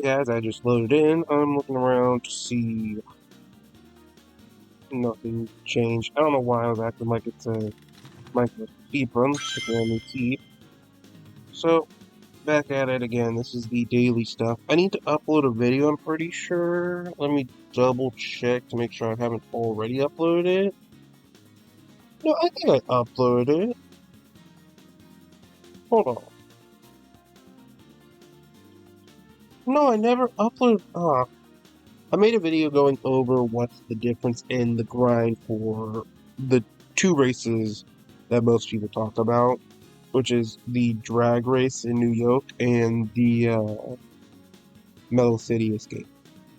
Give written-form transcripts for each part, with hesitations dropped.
guys, I just loaded in. I'm looking around to see nothing changed. I don't know why I was acting like it's a Minecraft speed run, sticking on the teeth. So, back at it again. This is the daily stuff. I need to upload a video, I'm pretty sure. Let me double check to make sure I haven't already uploaded it. No, I think I uploaded it. Hold on. No, I never uploaded. I made a video going over what's the difference in the grind for the two races that most people talk about, which is the drag race in New York and the Mellow City Escape,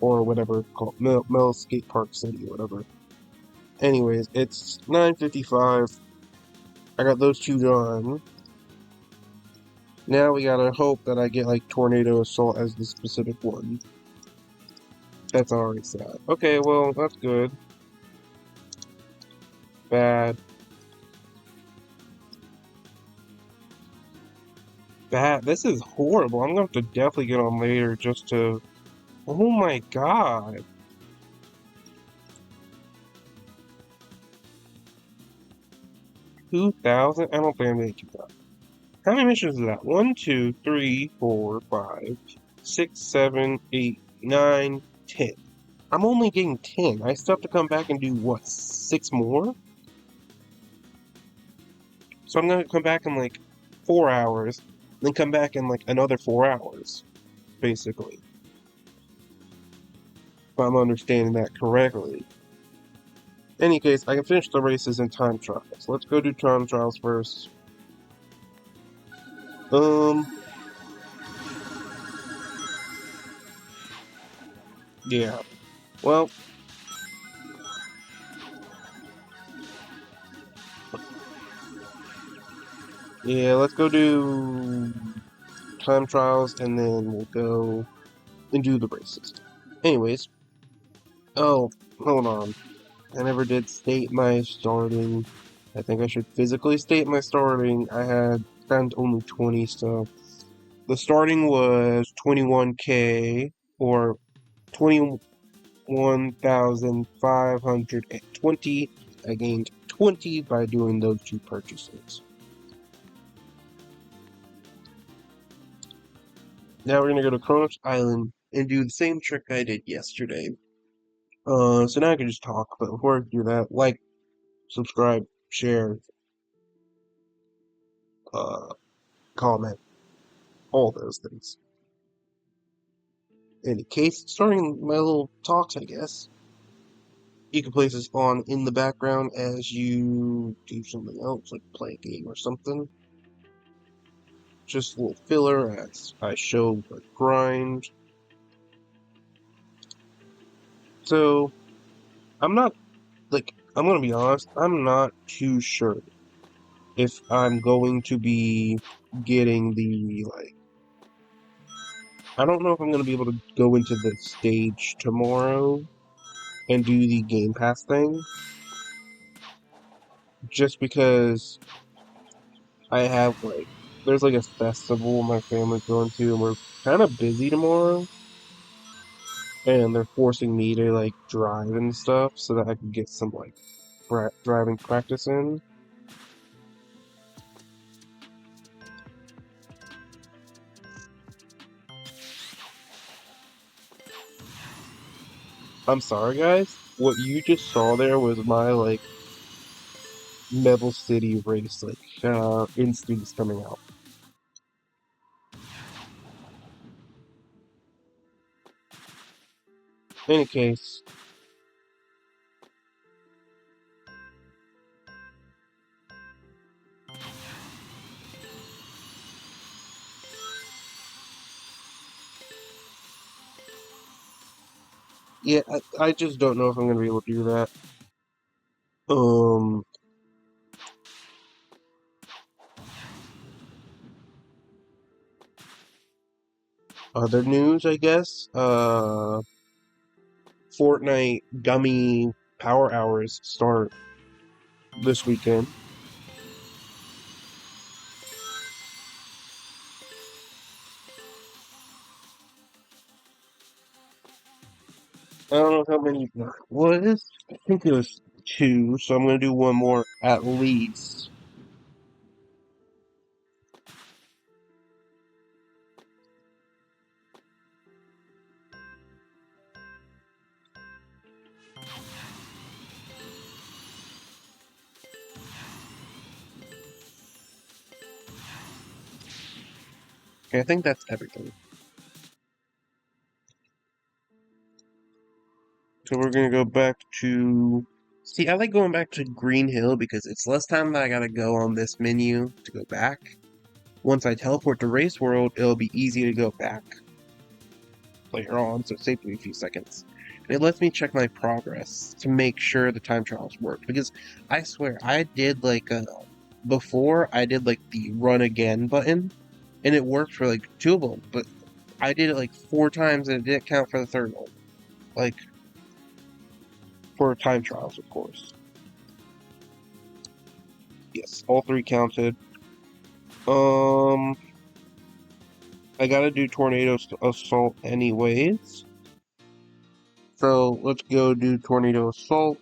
or whatever it's called, Mellow Skate Park City, or whatever. Anyways, it's 9:55. I got those two done. Now we gotta hope that I get like Tornado Assault as the specific one. That's already sad. Okay, well, that's good. Bad. Bad. This is horrible. I'm gonna have to definitely get on later just to... Oh my god. 2,000? I don't think I'm gonna get 2,000. How many missions is that? 1, 2, 3, 4, 5, 6, 7, 8, 9, 10. I'm only getting 10. I still have to come back and do, what, 6 more? So I'm gonna come back in like 4 hours, then come back in like another 4 hours, basically. If I'm understanding that correctly. In any case, I can finish the races in time trials. Let's go do time trials first. Yeah. Well, yeah, let's go do time trials and then we'll go and do the races. Anyways, oh, hold on. I never did state my starting. I think I should physically state my starting. I had spent only 20, so the starting was 21k or 21,520. I gained 20 by doing those two purchases. Now we're gonna go to Kronos Island and do the same trick I did yesterday. So now I can just talk, but before I do that, like, subscribe, share, uh, comment, all those things. In any case, starting my little talks, I guess. You can place this on in the background as you do something else, like play a game or something. Just a little filler as I show the grind. So, I'm not, I'm gonna be honest, I'm not too sure if I'm going to be getting the, I don't know if I'm gonna be able to go into the stage tomorrow and do the Game Pass thing. Just because I have, there's a festival my family's going to, and we're kind of busy tomorrow. And they're forcing me to, drive and stuff so that I can get some, driving practice in. I'm sorry, guys. What you just saw there was my, Metal City race, instincts coming out. In any case, yeah, I just don't know if I'm going to be able to do that. Other news, I guess. Fortnite gummy power hours start this weekend. I don't know how many that was. I think it was two, so I'm gonna do one more at least. Okay, I think that's everything. So we're gonna go back to. See, I like going back to Green Hill because it's less time that I gotta go on this menu to go back. Once I teleport to Race World, it'll be easy to go back later on, so it saves me a few seconds. And it lets me check my progress to make sure the time trials work. Because I swear, I did before I did like the run again button, and it worked for like two of them, but I did it like four times and it didn't count for the third one. Like, for time trials, of course. Yes, all three counted. Um, I gotta do Tornado Assault anyways. So let's go do Tornado Assault.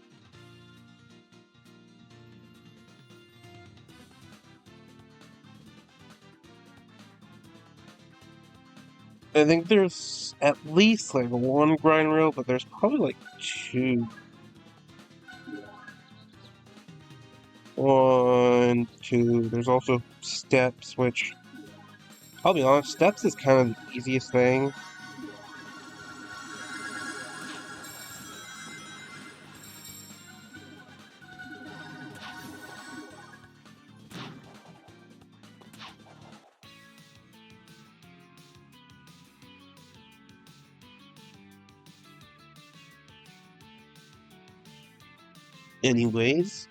I think there's at least like one grind rail, but there's probably like two. One, two. There's also steps, which I'll be honest, steps is kind of the easiest thing. Anyways,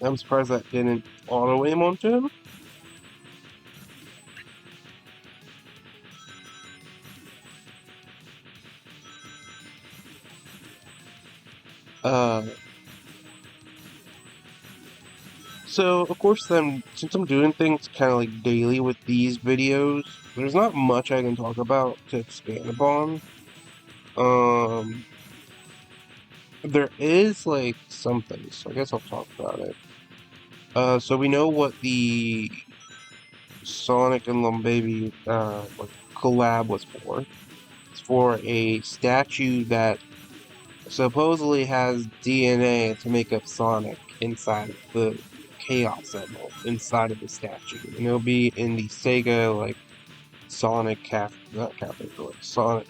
I'm surprised that didn't auto aim onto him. Uh, so of course then, since I'm doing things kind of like daily with these videos, there's not much I can talk about to expand upon. Um, there is like something, so I guess I'll talk about it. So we know what the Sonic and Lumbaby like collab was for. It's for a statue that supposedly has DNA to make up Sonic inside of the Chaos Emerald inside of the statue, and it'll be in the Sega like Sonic not cafe, but like Sonic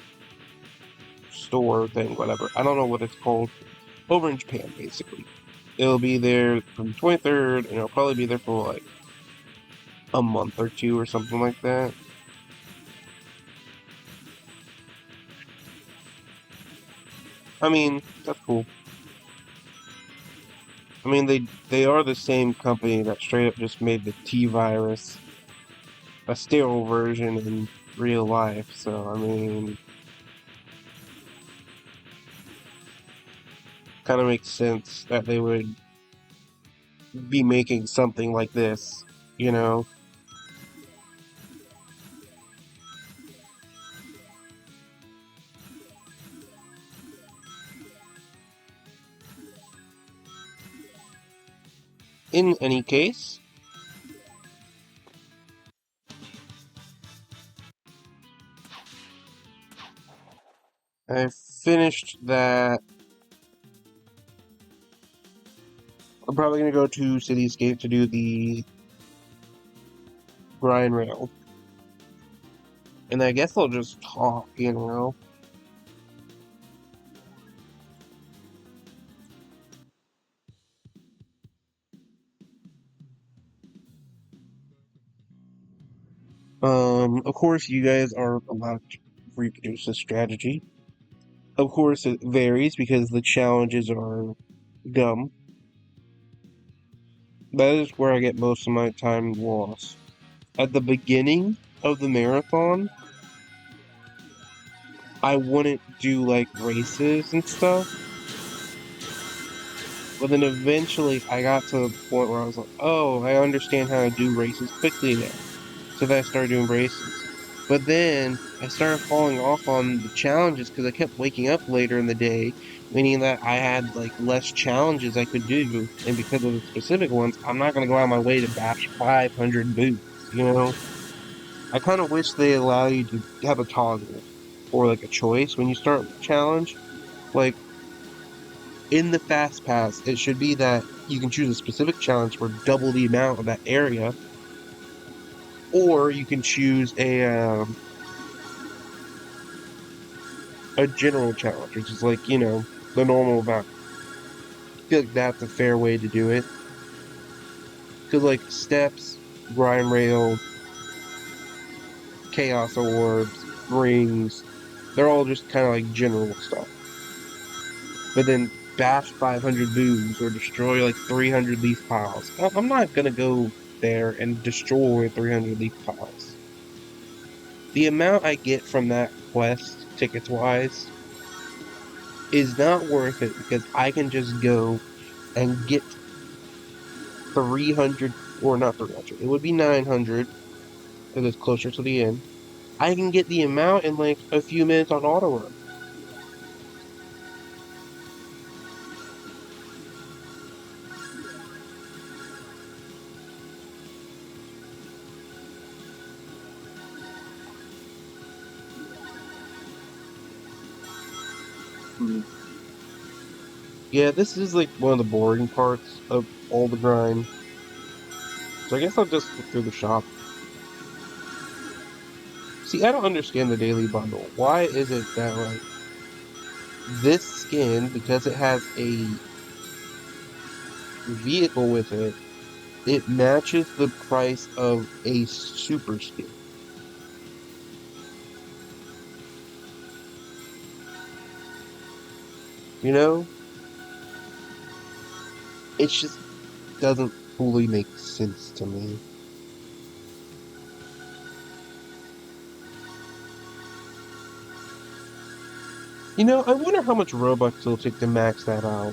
store thing, whatever. I don't know what it's called. Over in Japan, basically. It'll be there from the 23rd, and it'll probably be there for like a month or two or something like that. I mean, that's cool. I mean, they are the same company that straight up just made the T virus, a sterile version in real life. So I mean, kind of makes sense that they would be making something like this, you know. In any case, I finished that. I'm probably gonna go to Cityscape to do the grind rail, and I guess I'll just talk, you know. Of course, you guys are allowed to reproduce this strategy. Of course, it varies because the challenges are dumb. That is where I get most of my time lost. At the beginning of the marathon, I wouldn't do like races and stuff. But then eventually I got to the point where I was like, oh, I understand how to do races quickly now. So then I started doing races. But then I started falling off on the challenges because I kept waking up later in the day, meaning that I had like less challenges I could do. And because of the specific ones, I'm not going to go out of my way to bash 500 boots, you know? I kind of wish they allow you to have a toggle or like a choice when you start a challenge. Like in the fast pass, it should be that you can choose a specific challenge for double the amount of that area, or you can choose a general challenge, which is like, you know, the normal amount. I feel like that's a fair way to do it. Because, like, steps, grind rail, chaos orbs, rings, they're all just kind of like general stuff. But then bash 500 booms or destroy like 300 leaf piles. I'm not going to go there and destroy 300 leaf piles. The amount I get from that quest, tickets wise, is not worth it because I can just go and get 300, or not 300, it would be 900 because it's closer to the end. I can get the amount in like a few minutes on auto run. Hmm. Yeah, this is like one of the boring parts of all the grind. So I guess I'll just look through the shop. See, I don't understand the daily bundle. Why is it that like this skin, because it has a vehicle with it, it matches the price of a super skin? You know? It just doesn't fully make sense to me. You know, I wonder how much Robux it'll take to max that out.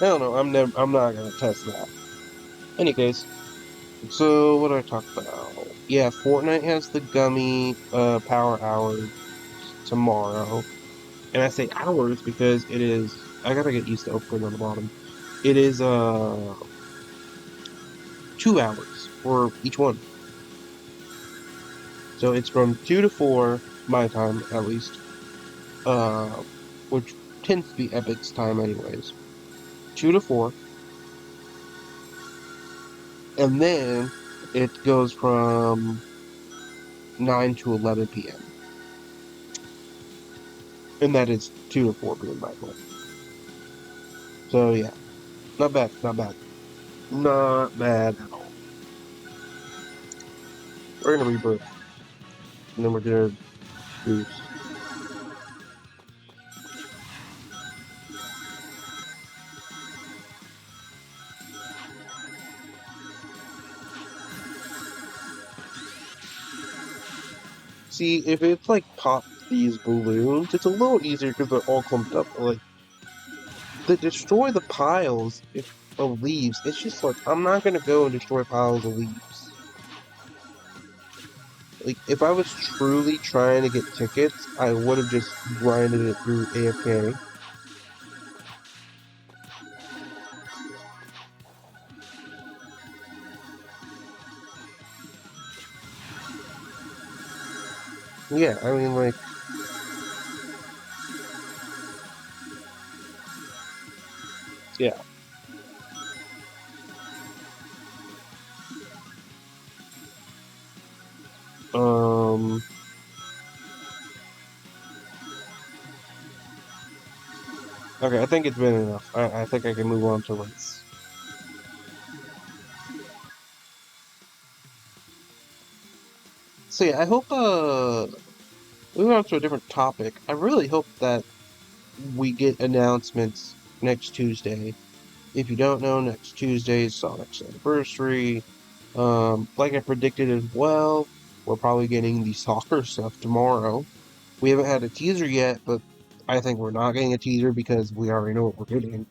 I don't know. I'm not gonna test that. Any case, so what do I talk about? Yeah, Fortnite has the gummy power hour tomorrow. And I say hours because it is I gotta get used to opening on the bottom. It is 2 hours for each one. So it's from 2 to 4 my time at least. Uh which tends to be Epic's time anyways. 2 to 4. And then it goes from 9 to 11 p.m. And that is 2 to 4 p.m. by the way. So yeah, not bad, not bad. Not bad at all. We're gonna rebirth, and then we're gonna boost. See, if it's like pop these balloons, it's a little easier because they're all clumped up. But like, to destroy the piles of leaves, it's just like, I'm not gonna go and destroy piles of leaves. Like, if I was truly trying to get tickets, I would have just grinded it through AFK. Yeah, I mean, like, yeah. Um, okay, I think it's been enough. I think I can move on to race. So yeah, I hope moving on to a different topic, I really hope that we get announcements next Tuesday. If you don't know, next Tuesday is Sonic's anniversary. Like I predicted as well, we're probably getting the soccer stuff tomorrow. We haven't had a teaser yet, but I think we're not getting a teaser because we already know what we're getting.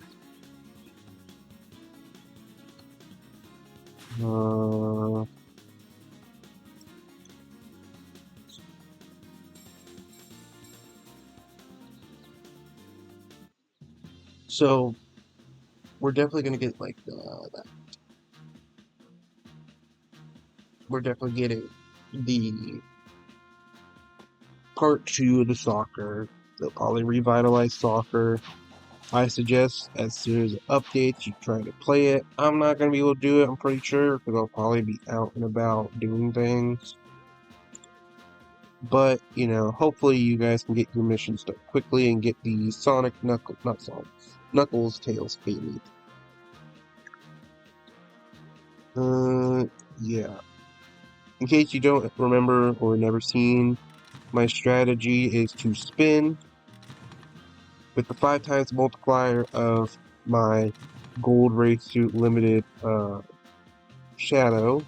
So we're definitely gonna get like that. We're definitely getting the part 2 of the soccer. They'll probably revitalize soccer. I suggest as soon as it updates, you try to play it. I'm not going to be able to do it, I'm pretty sure, because I'll probably be out and about doing things. But, you know, hopefully you guys can get your missions done quickly and get the Knuckles Tails Fade. Yeah. In case you don't remember or never seen, my strategy is to spin with the 5 times multiplier of my Gold Race Suit Limited Shadow,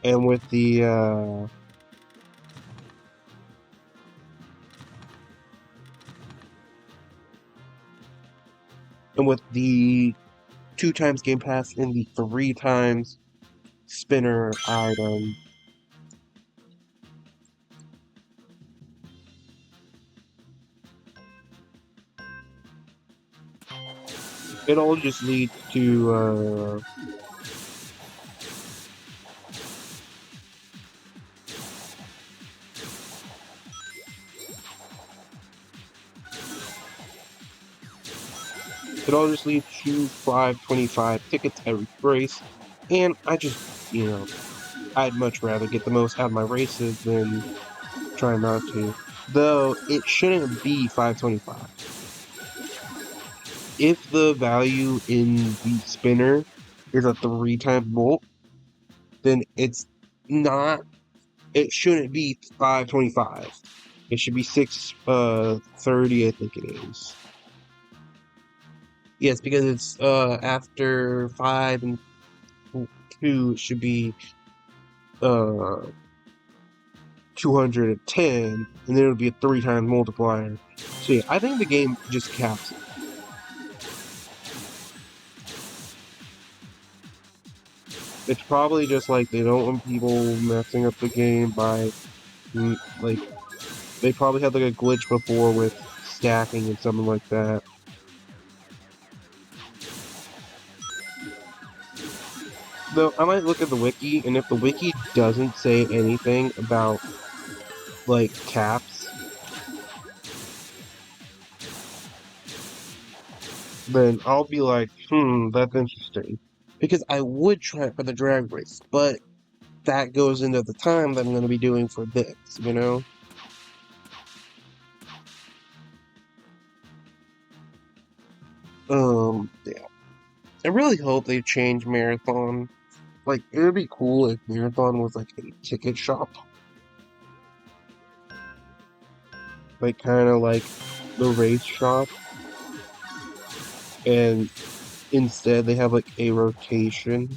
and with the and with the 2 times Game Pass and the 3 times spinner item. It all just leads to it all just leads to 525 tickets every race, and I just, you know, I'd much rather get the most out of my races than try not to. Though it shouldn't be 525. If the value in the spinner is a 3 times bolt, then it's not. It shouldn't be 525. It should be 630, I think it is. Yes, because it's after 5 and 2, it should be 210, and then it would be a 3 times multiplier. So yeah, I think the game just caps it. It's probably just like they don't want people messing up the game by like they probably had like a glitch before with stacking and something like that. Though I might look at the wiki, and if the wiki doesn't say anything about like caps, then I'll be like, that's interesting. Because I would try it for the drag race, but that goes into the time that I'm going to be doing for this, you know? Yeah. I really hope they change Marathon. Like, it would be cool if Marathon was like a ticket shop. Like, kind of like the race shop. And instead they have like a rotation.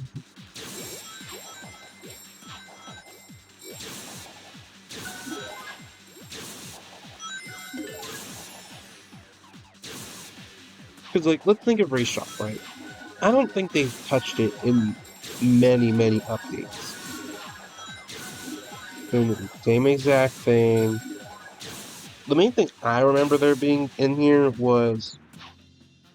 Because, like, let's think of Race Shop, right? I don't think they've touched it in many, many updates. Doing the same exact thing. The main thing I remember there being in here was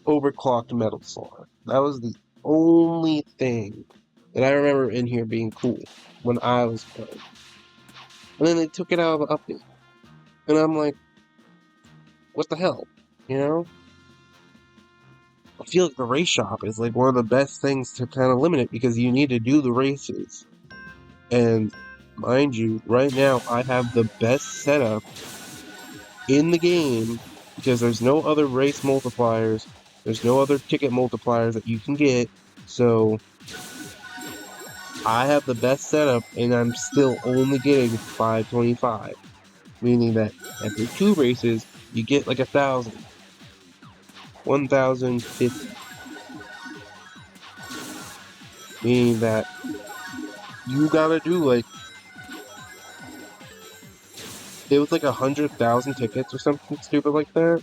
overclocked Metal Slug. That was the only thing that I remember in here being cool when I was playing. And then they took it out of the update. And I'm like, what the hell? You know? I feel like the race shop is like one of the best things to kind of limit it because you need to do the races. And mind you, right now I have the best setup in the game because there's no other race multipliers, there's no other ticket multipliers that you can get, so I have the best setup, and I'm still only getting 525, meaning that after 2 races, you get like 1,000, 1,050, meaning that you gotta do like it was like 100,000 tickets or something stupid like that.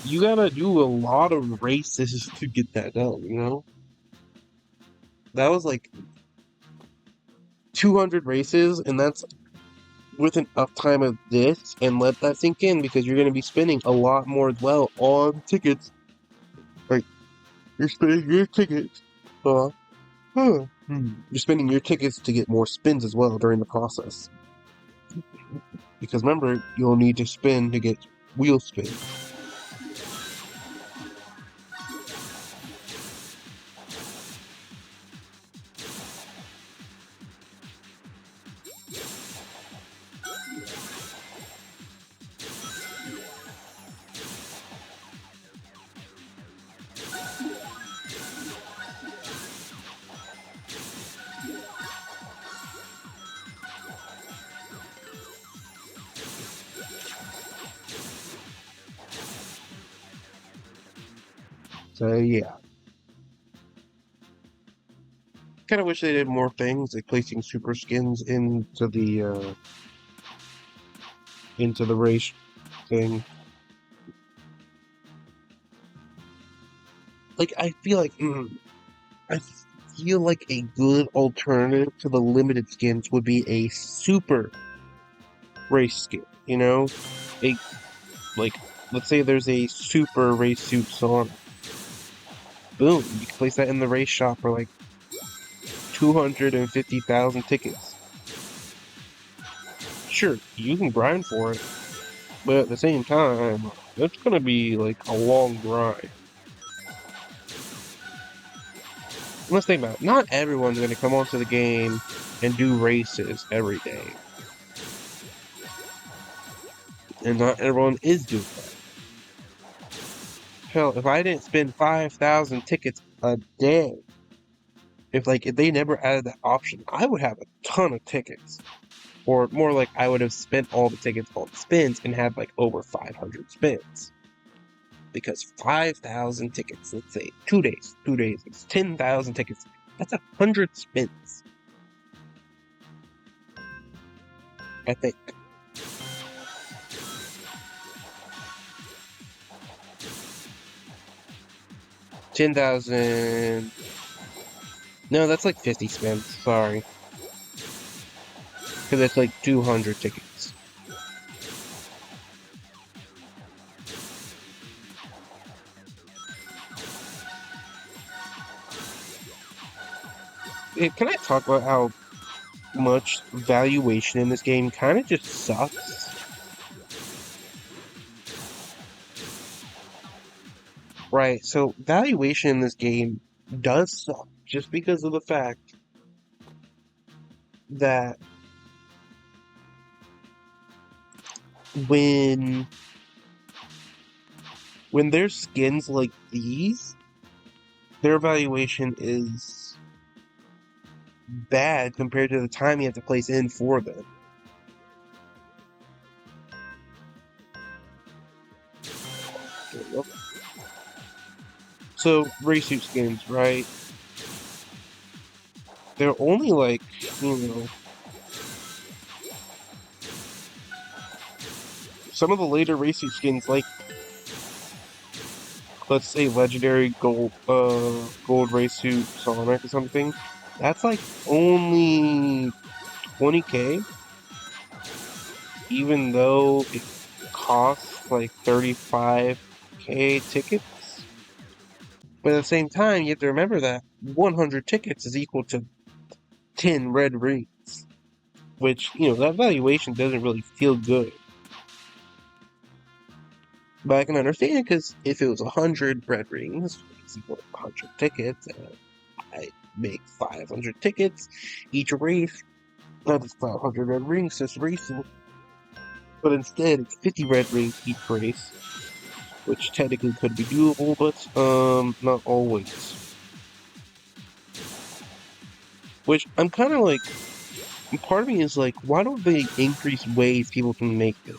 You gotta do a lot of races to get that done, you know? That was like 200 races, and that's with an uptime of this, and let that sink in because you're gonna be spending a lot more as well on tickets. Like, you're spending your tickets. Uh, You're spending your tickets to get more spins as well during the process. Because remember, you'll need to spin to get wheel spin. So yeah, kind of wish they did more things, like placing super skins into the race thing. Like I feel like a good alternative to the limited skins would be a super race skin. You know, a like let's say there's a super race suit Sonic. Boom, you can place that in the race shop for like 250,000 tickets. Sure, you can grind for it, but at the same time, it's gonna be like a long grind. Let's think about it. Not everyone's gonna come onto the game and do races every day. And not everyone is doing that. Hell, if I didn't spend 5,000 tickets a day, if they never added that option, I would have a ton of tickets. Or more like I would have spent all the tickets on spins and had like over 500 spins. Because 5,000 tickets, let's say 2 days, it's 10,000 tickets. That's 100 spins. I think. $10,000. No, that's like 50 spins. Sorry. Because it's like 200 tickets. Can I talk about how much valuation in this game kind of just sucks? Right, so valuation in this game does suck just because of the fact that when there's skins like these, their valuation is bad compared to the time you have to place in for them. So, race suit skins, right? They're only like, you know, some of the later race suit skins, like, let's say legendary gold race suit Sonic or something, that's like only 20K, even though it costs like 35K tickets. But at the same time, you have to remember that 100 tickets is equal to 10 red rings, which, that valuation doesn't really feel good. But I can understand, because if it was 100 red rings, it's equal to 100 tickets, and I make 500 tickets each race, that is 500 red rings this racing. But instead, it's 50 red rings each race, which technically could be doable, but not always. Which I'm kind of like, part of me is like, why don't they increase ways people can make this?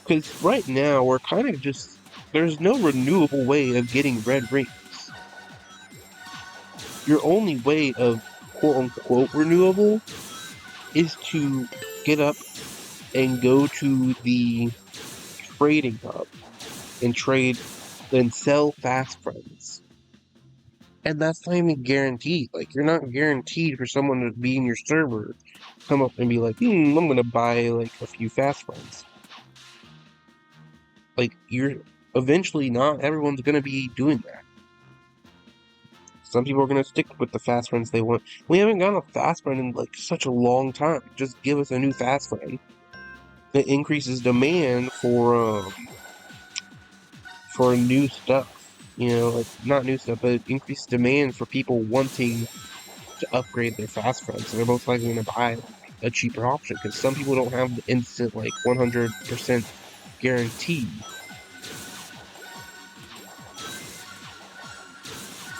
Because right now, we're kind of just, there's no renewable way of getting red rings. Your only way of quote unquote renewable is to get up and go to the trading hub and trade, then sell fast friends. And that's not even guaranteed. Like, you're not guaranteed for someone to be in your server, come up and be like, I'm gonna buy, like, a few fast friends. Like, eventually not everyone's gonna be doing that. Some people are gonna stick with the fast friends they want. We haven't gotten a fast friend in, like, such a long time. Just give us a new fast friend. It increases demand for new stuff. You know, like, not new stuff, but it increases demand for people wanting to upgrade their fast friends. So they're most likely going to buy a cheaper option because some people don't have the instant, like, 100% guarantee.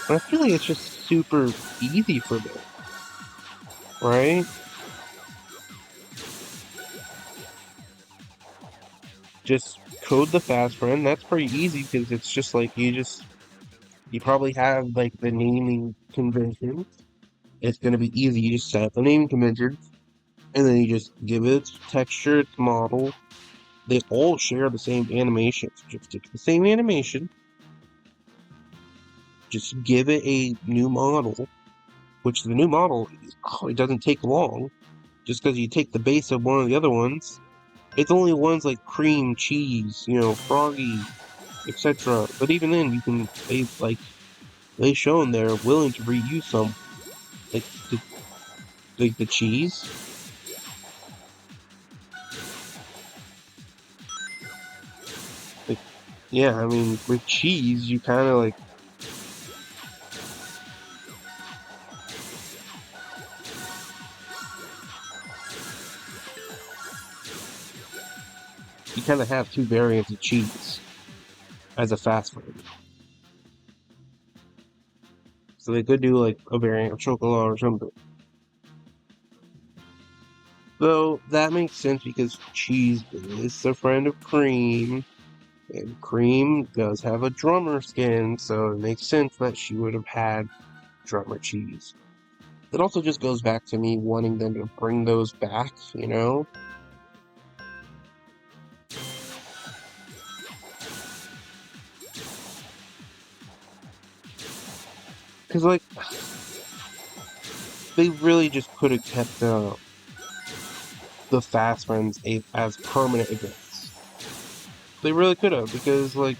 But I feel like it's just super easy for them, right? Just code the fast friend. That's pretty easy because it's just like you probably have like the naming convention. It's going to be easy. You just set up the naming convention and then you just give it its texture, its model. They all share the same animations. Just take the same animation, just give it a new model, which the new model, it doesn't take long. Just because you take the base of one of the other ones, it's only ones like cream, cheese, froggy, etc. But even then, they've shown they're willing to reuse some, like the cheese. Like, yeah, I mean, with cheese, you kind of like, have two variants of cheese as a fast food. So they could do like a variant of chocolate or something. Though that makes sense because cheese is a friend of cream, and cream does have a drummer skin, so it makes sense that she would have had drummer cheese. It also just goes back to me wanting them to bring those back, you know? Because, like, they really just could have kept the Fast Friends as permanent events. They really could have, because, like,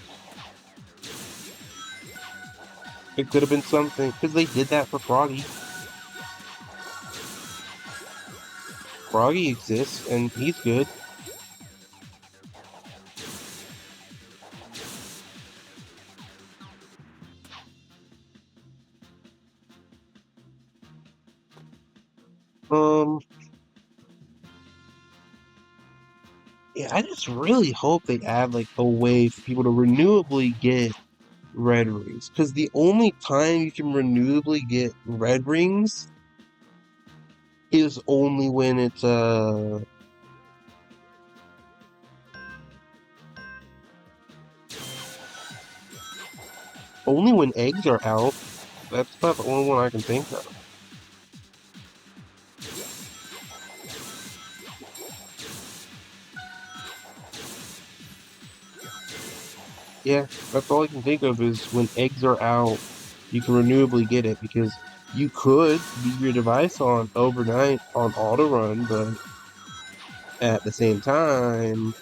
it could have been something, because they did that for Froggy. Froggy exists, and he's good. Um, yeah, I just really hope they add, like, a way for people to renewably get red rings. Because the only time you can renewably get red rings is only when it's, only when eggs are out. That's about the only one I can think of. Yeah, that's all I can think of is when eggs are out, you can renewably get it because you could leave your device on overnight on auto run, but at the same time,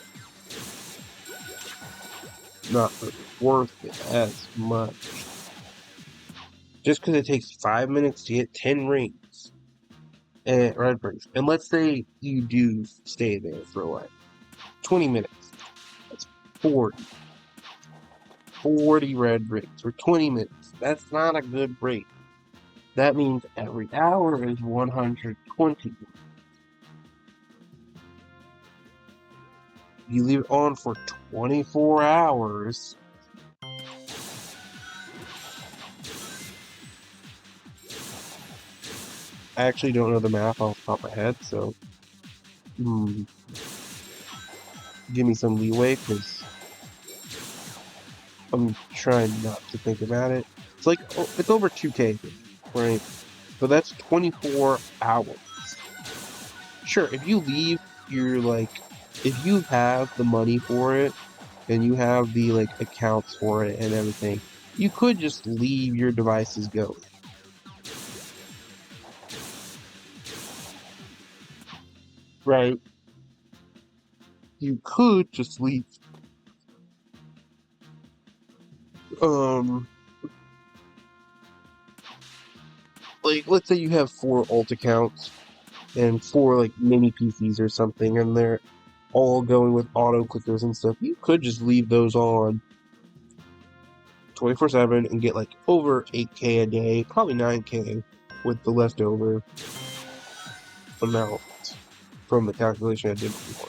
not worth it as much. Just because it takes 5 minutes to get 10 rings and red rings, and let's say you do stay there for like 20 minutes, that's 40 red rings for 20 minutes. That's not a good rate. That means every hour is 120. You leave it on for 24 hours. I actually don't know the math off the top of my head, so hmm, give me some leeway because I'm trying not to think about it. It's like it's over 2K, right? So that's 24 hours. Sure, if you leave, you're like, if you have the money for it and you have the like accounts for it and everything, you could just leave your devices going, right? You could just leave. Um, like let's say you have 4 alt accounts and 4 like mini PCs or something, and they're all going with auto clickers and stuff. You could just leave those on 24/7 and get like over 8K a day, probably 9K with the leftover amount from the calculation I did before.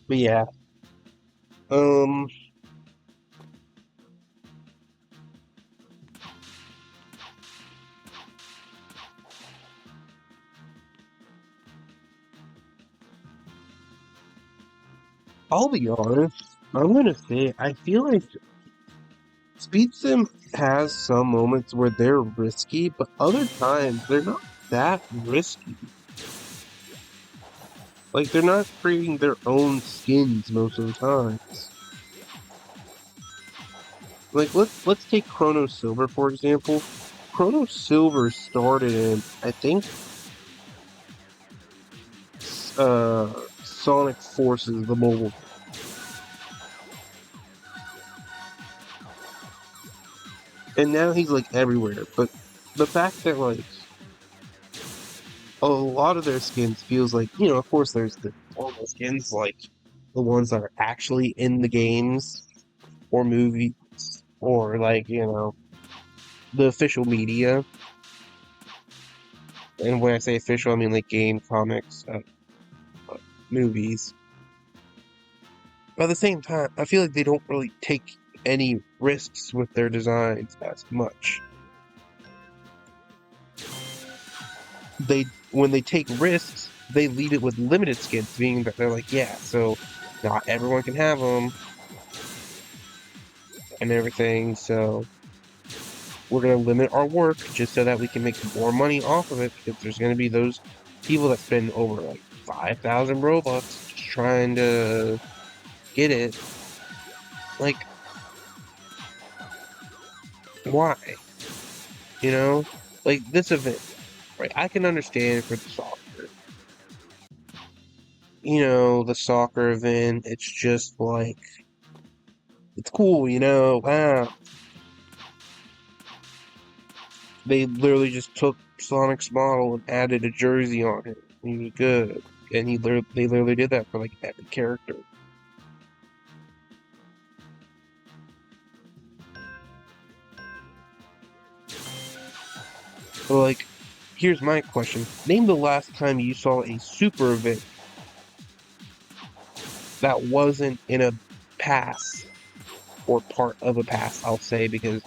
But yeah, um, I'll be honest. I'm gonna say I feel like Speed Sim has some moments where they're risky, but other times they're not that risky. Like they're not creating their own skins most of the times. Like let's take Chrono Silver for example. Chrono Silver started in I think Sonic Forces, the mobile, and now he's like everywhere. But the fact that like a lot of their skins feels like, of course there's the normal skins like the ones that are actually in the games or movies or like the official media. And when I say official, I mean like game, comics, movies. But at the same time, I feel like they don't really take any risks with their designs as much. When they take risks, they lead it with limited skins, being that they're like, yeah, so not everyone can have them and everything, so we're gonna limit our work just so that we can make more money off of it because there's gonna be those people that spend over like 5,000 Robux just trying to get it. Like, why? You know? Like this event, right? I can understand for the soccer. The soccer event, it's just like it's cool, wow. They literally just took Sonic's model and added a jersey on it. He was good. And they literally did that for like every character. But like, here's my question. Name the last time you saw a super event that wasn't in a pass or part of a pass, I'll say, because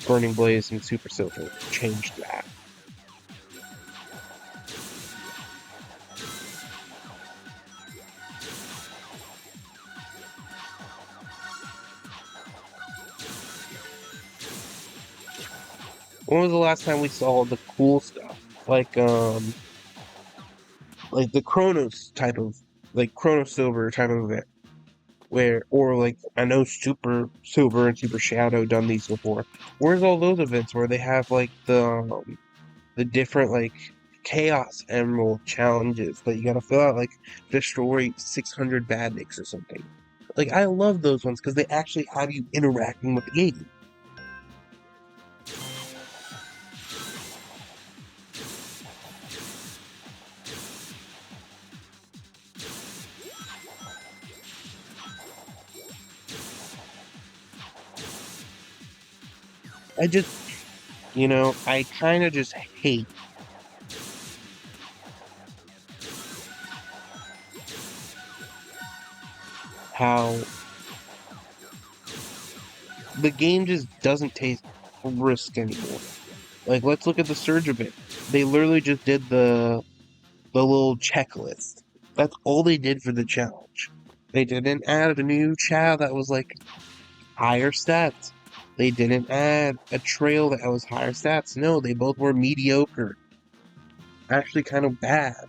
Burning Blaze and Super Silver changed that. When was the last time we saw the cool stuff? Like the Chronos type of, like Chrono Silver type of event. Or like, I know Super Silver and Super Shadow done these before. Where's all those events where they have like the different like Chaos Emerald challenges that you gotta fill out, like destroy 600 badniks or something. Like, I love those ones because they actually have you interacting with the game. I just, I kind of just hate how the game just doesn't taste risk anymore. Like, let's look at the Surge event. They literally just did the little checklist. That's all they did for the challenge. They didn't add a new child that was like higher stats. They didn't add a trail that was higher stats. No, they both were mediocre. Actually, kind of bad.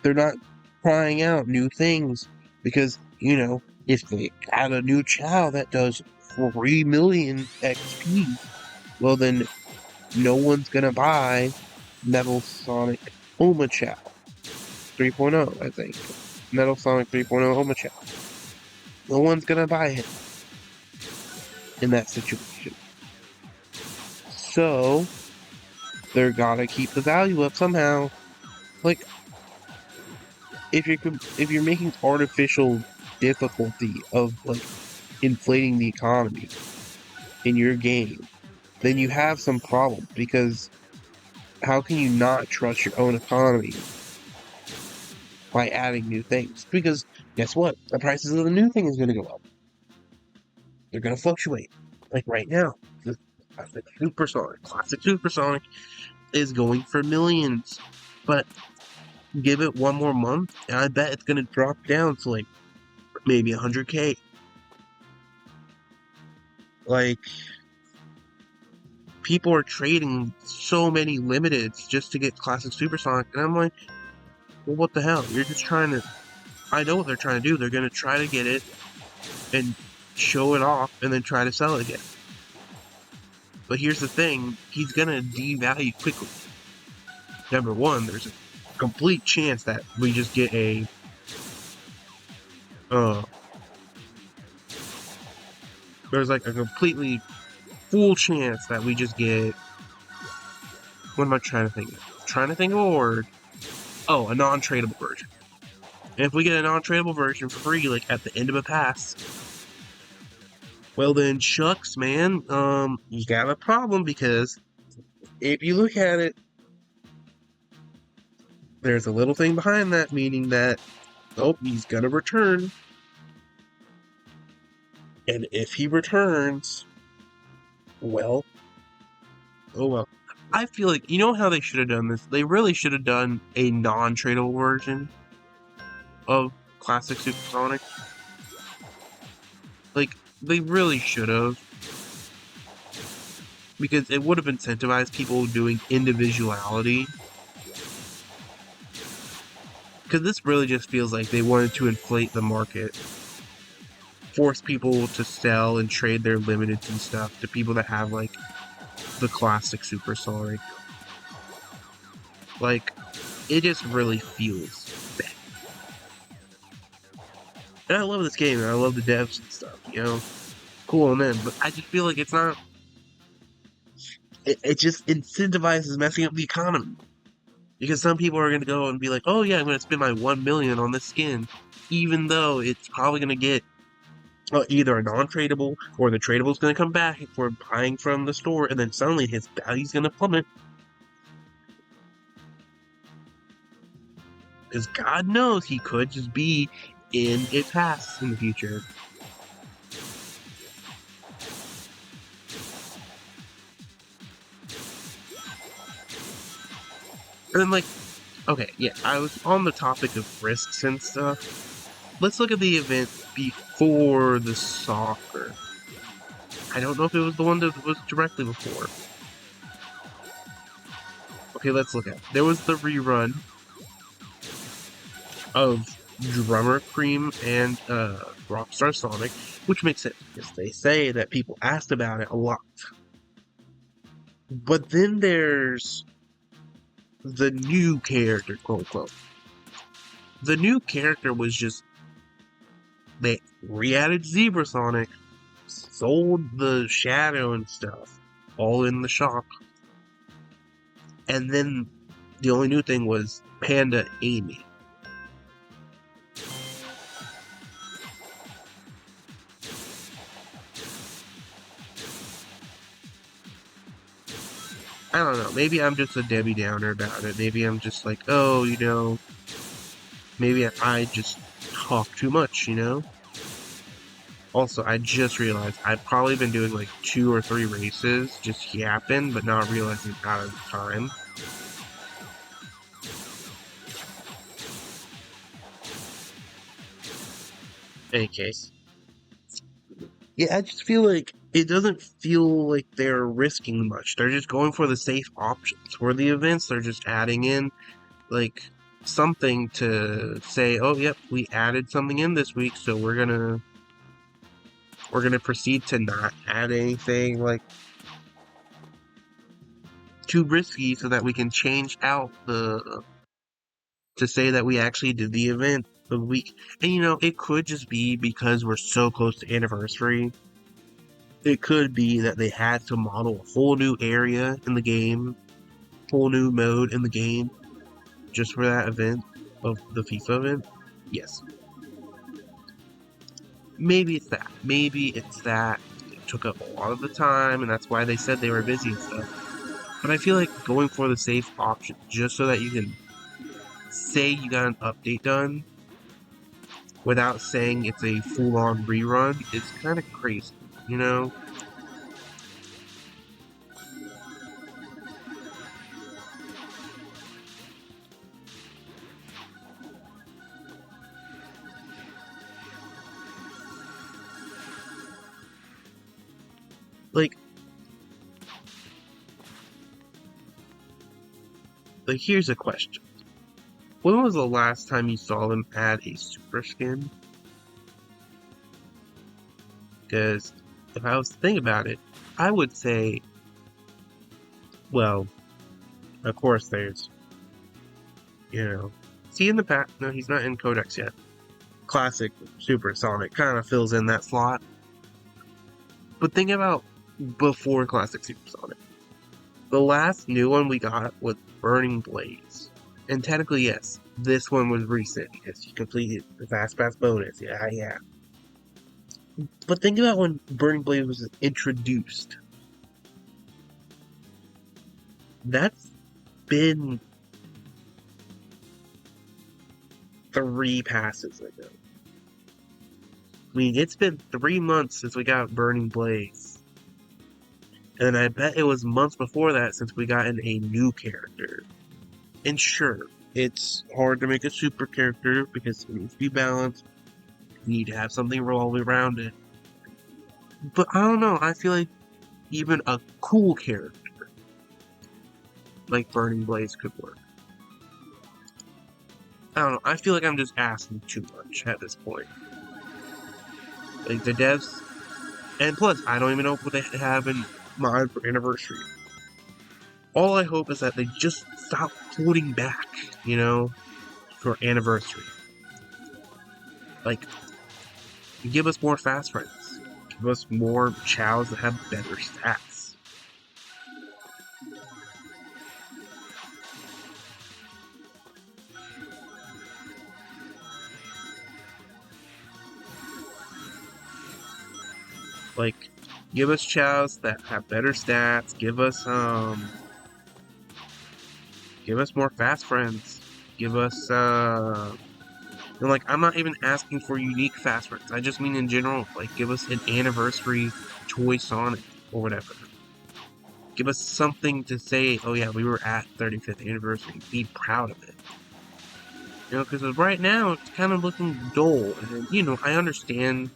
They're not trying out new things because, if they add a new child that does 3 million XP, well, then no one's gonna buy Metal Sonic Omachow 3.0, I think. Metal Sonic 3.0 Omachow. No one's gonna buy him in that situation. So, they're gotta keep the value up somehow. Like, if you're making artificial difficulty of like inflating the economy in your game, then you have some problems because how can you not trust your own economy by adding new things? Because guess what? The prices of the new thing is going to go up. They're going to fluctuate. Like right now, the Classic Supersonic is going for millions. But give it one more month, and I bet it's going to drop down to like maybe 100K. Like, people are trading so many limiteds just to get Classic Supersonic, and I'm like, well, what the hell? You're just trying to. I know what they're trying to do. They're going to try to get it and show it off and then try to sell it again. But here's the thing, he's going to devalue quickly. Number one, there's a complete chance that we just get a there's like a completely full chance that we just get, what am I trying to think of? Trying to think of a word. Oh, a non-tradable version. And if we get a non-tradable version for free, like at the end of a pass, well then, shucks, man, you got a problem because if you look at it, there's a little thing behind that, meaning that, oh, he's gonna return. And if he returns, well, oh well. I feel like, you know how they should have done this? They really should have done a non-tradable version of Classic Supersonic. Like, they really should have. Because it would have incentivized people doing individuality. Because this really just feels like they wanted to inflate the market. Force people to sell and trade their limiteds and stuff to people that have, like, the Classic Supersonic. Like, it just really feels bad. And I love this game, and I love the devs and stuff, Cool on them, but I just feel like it's not... It just incentivizes messing up the economy. Because some people are going to go and be like, oh yeah, I'm going to spend my 1 million on this skin, even though it's probably going to get either a non-tradable, or the tradable is going to come back if we're buying from the store, and then suddenly his value's going to plummet. Because God knows he could just be in a pass in the future. And then, like, okay, yeah, I was on the topic of risks and stuff. Let's look at the event before the soccer. I don't know if it was the one that was directly before. Okay, let's look at it. There was the rerun of Drummer Cream and Rockstar Sonic, which makes sense because they say that people asked about it a lot. But then there's the new character, quote unquote. The new character was just, they re-added Zebra Sonic, sold the shadow and stuff, all in the shop. And then the only new thing was Panda Amy. I don't know. Maybe I'm just a Debbie Downer about it. Maybe I'm just like, oh, maybe I just talk too much, Also, I just realized I've probably been doing like 2 or 3 races, just yapping, but not realizing out of time. Any case. Yeah, I just feel like it doesn't feel like they're risking much. They're just going for the safe options. For the events, they're just adding in like something to say, oh yep, we added something in this week, so we're gonna proceed to not add anything like too risky so that we can change out to say that we actually did the event of the week. And it could just be because we're so close to anniversary. It could be that they had to model a whole new area in the game, whole new mode in the game, just for that event of the FIFA event. Yes. Maybe it's that. Maybe it's that it took up a lot of the time, and that's why they said they were busy and stuff. But I feel like going for the safe option, just so that you can say you got an update done without saying it's a full-on rerun, is kind of crazy, Like, here's a question. When was the last time you saw them add a super skin? Because if I was to think about it, I would say, well, of course there's, is he in the pack? No, he's not in Codex yet. Classic Super Sonic kind of fills in that slot. But think about before Classic Super Sonic. The last new one we got was Burning Blaze. And technically, yes, this one was recent because you completed the Fast Pass bonus. Yeah. But think about when Burning Blaze was introduced. That's been 3 passes ago. I mean, it's been 3 months since we got Burning Blaze. And I bet it was months before that since we got in a new character. And sure, it's hard to make a super character because it needs to be balanced. You need to have something revolving around it. But I don't know, I feel like even a cool character like Burning Blaze could work. I don't know, I feel like I'm just asking too much at this point. Like, the devs, and plus, I don't even know what they have in mind for Anniversary. All I hope is that they just stop holding back, for Anniversary. Like, give us more fast friends. Give us more chows that have better stats. Like, give us chows that have better stats. Give us more fast friends. Give us and like, I'm not even asking for unique fast friends. I just mean in general, like, give us an Anniversary Toy Sonic or whatever. Give us something to say, oh yeah, we were at 35th anniversary. Be proud of it. Because right now, it's kind of looking dull. And, I understand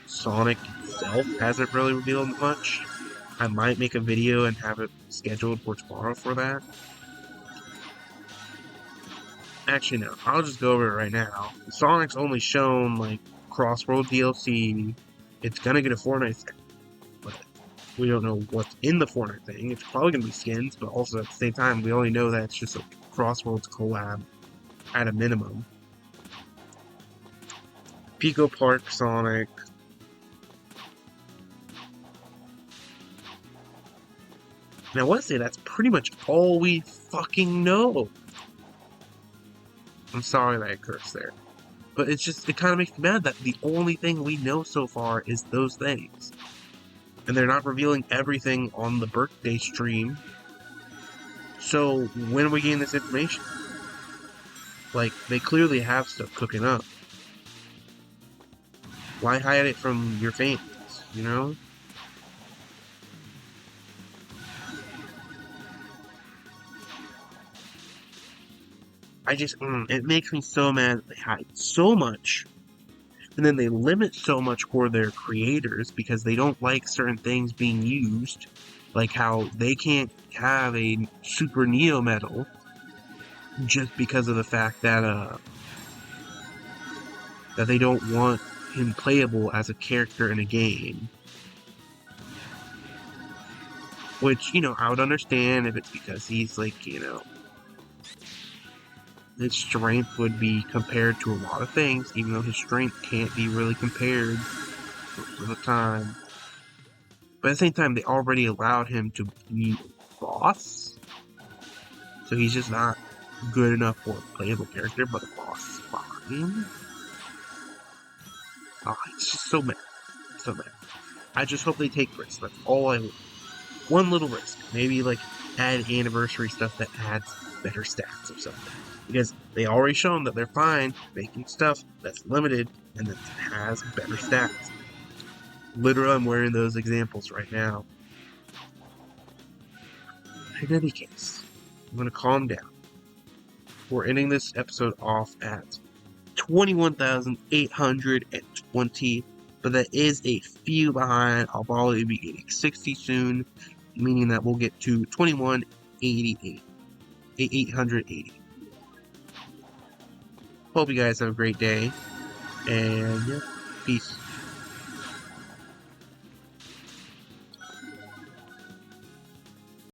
Sonic itself hasn't really revealed much. I might make a video and have it scheduled for tomorrow for that. Actually, no. I'll just go over it right now. Sonic's only shown, like, Crossroad DLC. It's gonna get a Fortnite thing. But we don't know what's in the Fortnite thing. It's probably gonna be skins, but also at the same time, we only know that it's just a Crossroads collab at a minimum. Pico Park Sonic. And I want to say that's pretty much all we fucking know. I'm sorry that I cursed there. But it kind of makes me mad that the only thing we know so far is those things. And they're not revealing everything on the birthday stream. So when are we getting this information? Like, they clearly have stuff cooking up. Why hide it from your fans, you know? It makes me so mad that they hide so much, and then they limit so much for their creators because they don't like certain things being used, like how they can't have a Super Neo medal just because of the fact that they don't want him playable as a character in a game. Which, I would understand if it's because he's like, his strength would be compared to a lot of things, even though his strength can't be really compared most of the time. But at the same time, they already allowed him to be boss, so he's just not good enough for a playable character, but a boss is fine. It's just so mad. So mad. I just hope they take risks. That's all I want. One little risk. Maybe, like, add anniversary stuff that adds better stats or something. Because they already shown that they're fine making stuff that's limited and that has better stats. Literally, I'm wearing those examples right now. In any case, I'm going to calm down. We're ending this episode off at 21,820, but that is a few behind. I'll probably be getting 60 soon, meaning that we'll get to 2188. 880. Hope you guys have a great day, and yeah, peace.